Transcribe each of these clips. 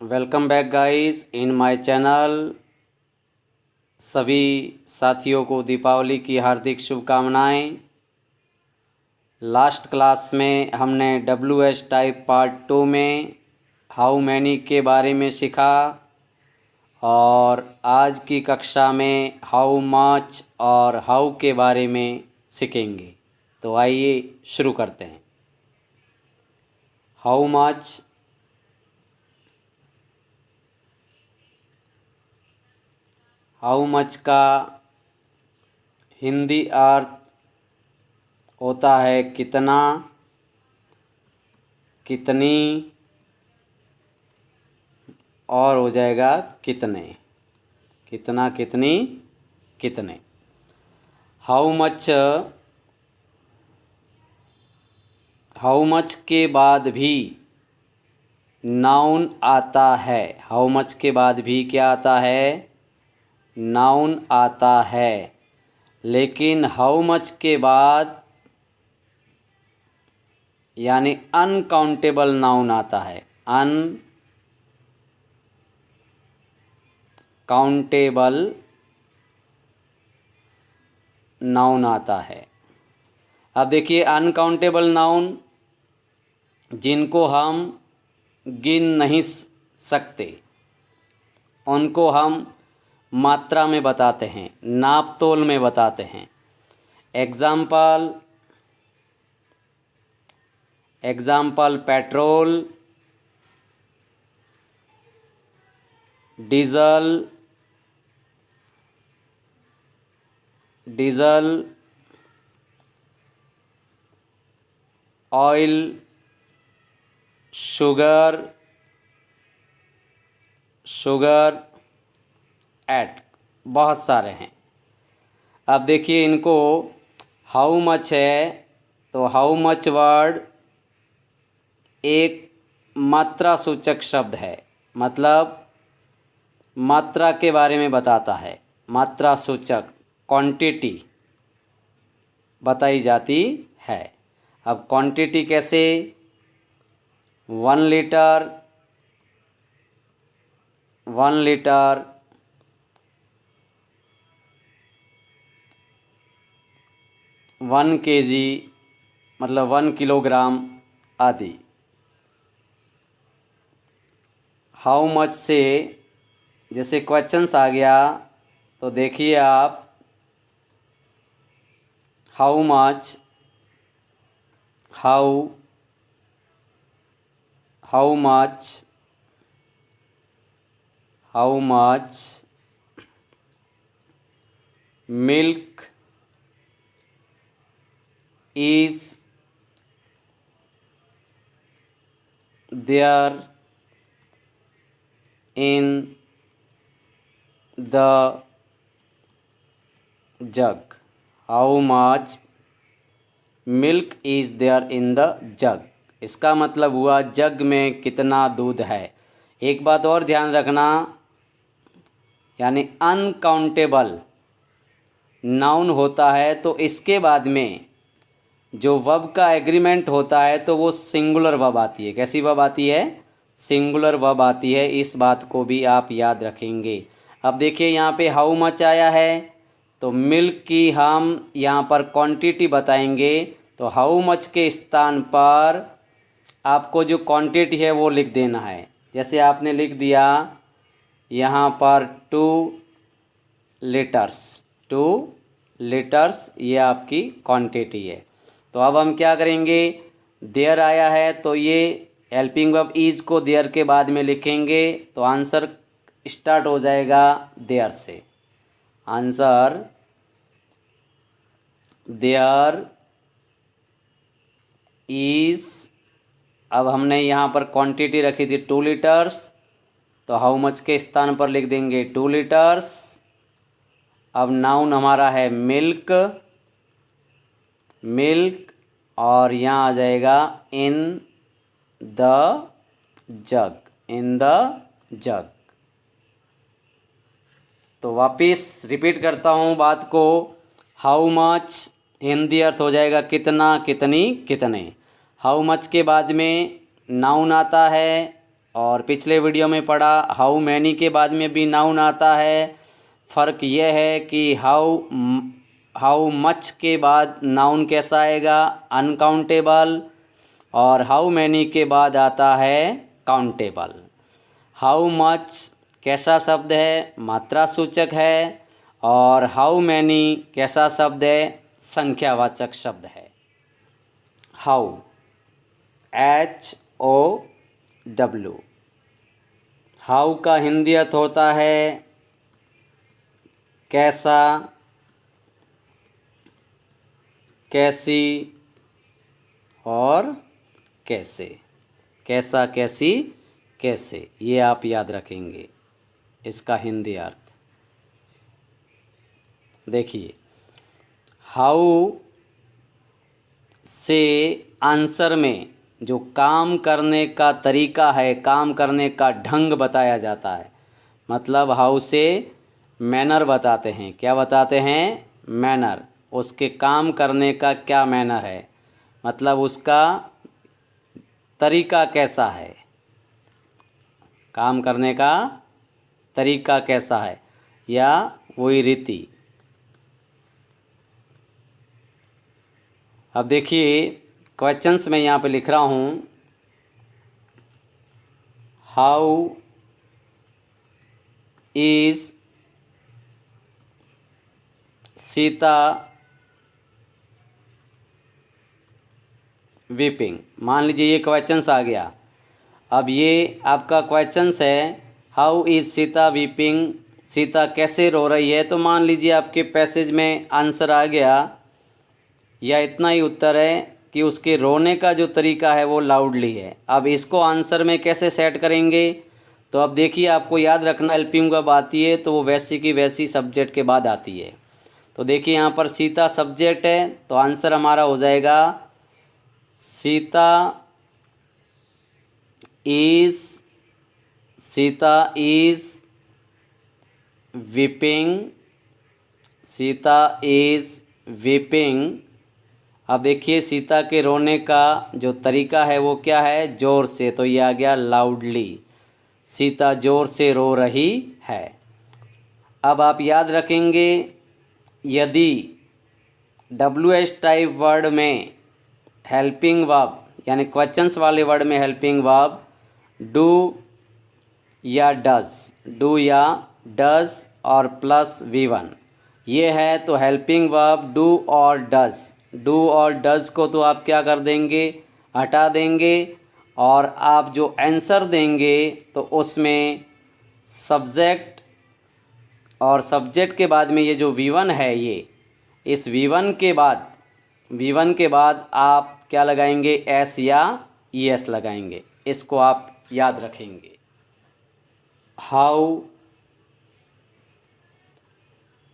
Welcome back guys in my channel. सभी साथियों को दीपावली की हार्दिक शुभकामनाएं। लास्ट क्लास में हमने WH टाइप पार्ट 2 में हाउ मैनी के बारे में सीखा और आज की कक्षा में हाउ मच और हाउ के बारे में सीखेंगे। तो आइए शुरू करते हैं। हाउ मच का हिंदी अर्थ होता है कितना, कितनी और हो जाएगा कितने, कितना, कितनी, कितने। हाउ मच के बाद भी नाउन आता है। हाउ मच के बाद भी क्या आता है? नाउन आता है। लेकिन हाउ मच के बाद यानी अनकाउंटेबल नाउन आता है। अनकाउंटेबल नाउन आता है। अब देखिए, अनकाउंटेबल नाउन जिनको हम गिन नहीं सकते उनको हम मात्रा में बताते हैं, नाप तोल में बताते हैं। Example petrol, diesel, oil, sugar एट बहुत सारे हैं। अब देखिए, इनको हाउ मच है तो हाउ मच वर्ड एक मात्रा सूचक शब्द है, मतलब मात्रा के बारे में बताता है। मात्रा सूचक क्वांटिटी बताई जाती है। अब क्वांटिटी कैसे? 1 लीटर 1 kg मतलब 1 किलोग्राम आदि। हाउ मच से जैसे क्वेश्चंस आ गया तो देखिए आप, how much milk is there in the jug? How much milk is there in the jug? इसका मतलब हुआ जग में कितना दूध है। एक बात और ध्यान रखना, यानी अनकाउंटेबल नाउन होता है तो इसके बाद में जो वर्ब का एग्रीमेंट होता है तो वो सिंगुलर वर्ब आती है। कैसी वर्ब आती है? सिंगुलर वर्ब आती है। इस बात को भी आप याद रखेंगे। अब देखिए, यहाँ पे हाउ मच आया है तो मिल्क की हम यहाँ पर क्वांटिटी बताएंगे। तो हाउ मच के स्थान पर आपको जो क्वांटिटी है वो लिख देना है। जैसे आपने लिख दिया यहाँ पर 2 लीटर्स, ये आपकी क्वांटिटी है। तो अब हम क्या करेंगे, देयर आया है तो ये हेल्पिंग वर्ब इज को देयर के बाद में लिखेंगे तो आंसर स्टार्ट हो जाएगा देयर से। Answer there is. अब हमने यहाँ पर क्वांटिटी रखी थी 2 लीटर्स, तो हाउ मच के स्थान पर लिख देंगे 2 लीटर्स। अब नाउन हमारा है मिल्क और यहाँ आ जाएगा इन द जग। तो वापस रिपीट करता हूँ बात को। हाउ मच हिंदी अर्थ हो जाएगा कितना, कितनी, कितने। हाउ मच के बाद में नाउन आता है और पिछले वीडियो में पढ़ा हाउ मैनी के बाद में भी नाउन आता है। फ़र्क यह है कि हाउ मच के बाद नाउन कैसा आएगा, अनकाउंटेबल, और हाउ मैनी के बाद आता है काउंटेबल। हाउ मच कैसा शब्द है, मात्रा सूचक है, और हाउ मैनी कैसा शब्द है, संख्यावाचक शब्द है। How HOW। हाउ का हिंदी अर्थ होता है कैसा, कैसी और कैसे। कैसा, कैसी, कैसे, ये आप याद रखेंगे इसका हिंदी अर्थ। देखिए, हाउ से आंसर में जो काम करने का तरीका है, काम करने का ढंग बताया जाता है। मतलब हाउ से मैनर बताते हैं। क्या बताते हैं? मैनर। उसके काम करने का क्या मैनर है, मतलब उसका तरीका कैसा है, काम करने का तरीका कैसा है, या वही रीति। अब देखिए क्वेश्चंस में यहाँ पे लिख रहा हूँ, हाउ इज़ सीता वीपिंग। मान लीजिए ये क्वेश्चंस आ गया। अब ये आपका क्वेश्चंस है, how is Sita weeping, Sita कैसे रो रही है। तो मान लीजिए आपके पैसेज में आंसर आ गया, या इतना ही उत्तर है कि उसके रोने का जो तरीका है वो लाउडली है। अब इसको आंसर में कैसे सेट करेंगे, तो अब देखिए आपको याद रखना, हेल्पिंग वर्ब आती है तो वो वैसी की वैसी सब्जेक्ट के बाद आती है। तो देखिए यहाँ पर सीता सब्जेक्ट है, तो आंसर हमारा हो जाएगा Sita is weeping, Sita is weeping. अब देखिए सीता के रोने का जो तरीका है वो क्या है, ज़ोर से, तो ये आ गया लाउडली। सीता ज़ोर से रो रही है। अब आप याद रखेंगे, यदि WH टाइप वर्ड में हेल्पिंग वर्ब यानी क्वेश्चंस वाले वर्ड में हेल्पिंग वर्ब डू या डज और प्लस V1 ये है, तो हेल्पिंग वर्ब डू और डज। डू और डज को तो आप क्या कर देंगे, हटा देंगे, और आप जो आंसर देंगे तो उसमें सब्जेक्ट और सब्जेक्ट के बाद में ये जो V1 है, ये इस V1 के बाद आप क्या लगाएंगे, S या ES लगाएंगे। इसको आप याद रखेंगे। How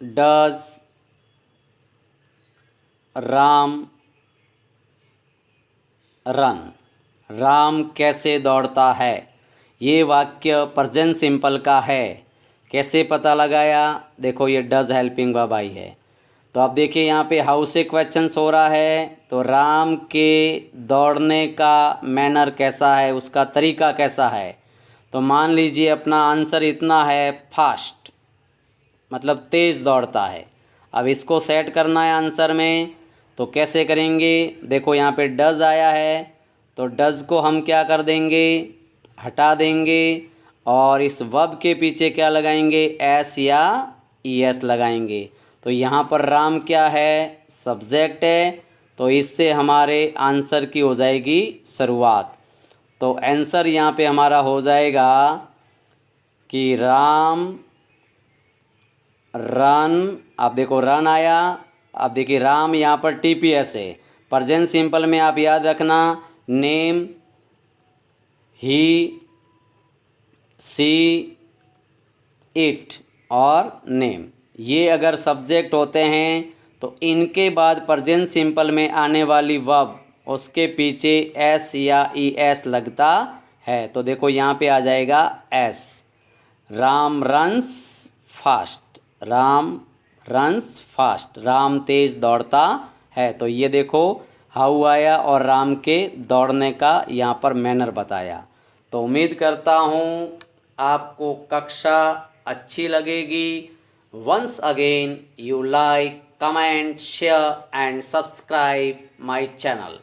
does Ram run, Ram कैसे दौड़ता है। ये वाक्य प्रेजेंट सिंपल का है। कैसे पता लगाया, देखो ये डज हेल्पिंग वर्ब आई है। तो आप देखिए यहाँ पे हाउ से क्वेश्चन हो रहा है, तो राम के दौड़ने का मैनर कैसा है, उसका तरीका कैसा है। तो मान लीजिए अपना आंसर इतना है, फास्ट, मतलब तेज़ दौड़ता है। अब इसको सेट करना है आंसर में, तो कैसे करेंगे, देखो यहाँ पे डज आया है, तो डज को हम क्या कर देंगे, हटा देंगे, और इस वर्ब के पीछे क्या लगाएंगे, S या ES लगाएंगे। तो यहाँ पर राम क्या है, सब्जेक्ट है, तो इससे हमारे आंसर की हो जाएगी शुरुआत। तो आंसर यहाँ पे हमारा हो जाएगा कि राम रन। आप देखो रन आया। अब देखिए राम यहाँ पर TPS है। प्रेजेंट सिंपल में आप याद रखना, नेम, ही, सी, इट और नेम, ये अगर सब्जेक्ट होते हैं तो इनके बाद प्रेजेंट सिंपल में आने वाली वर्ब उसके पीछे S या ES लगता है। तो देखो यहाँ पे आ जाएगा S। Ram runs fast, Ram runs fast, Ram तेज़ दौड़ता है। तो ये देखो हाउ आया और राम के दौड़ने का यहाँ पर मैनर बताया। तो उम्मीद करता हूँ आपको कक्षा अच्छी लगेगी। Once again you like, comment, share and subscribe my channel.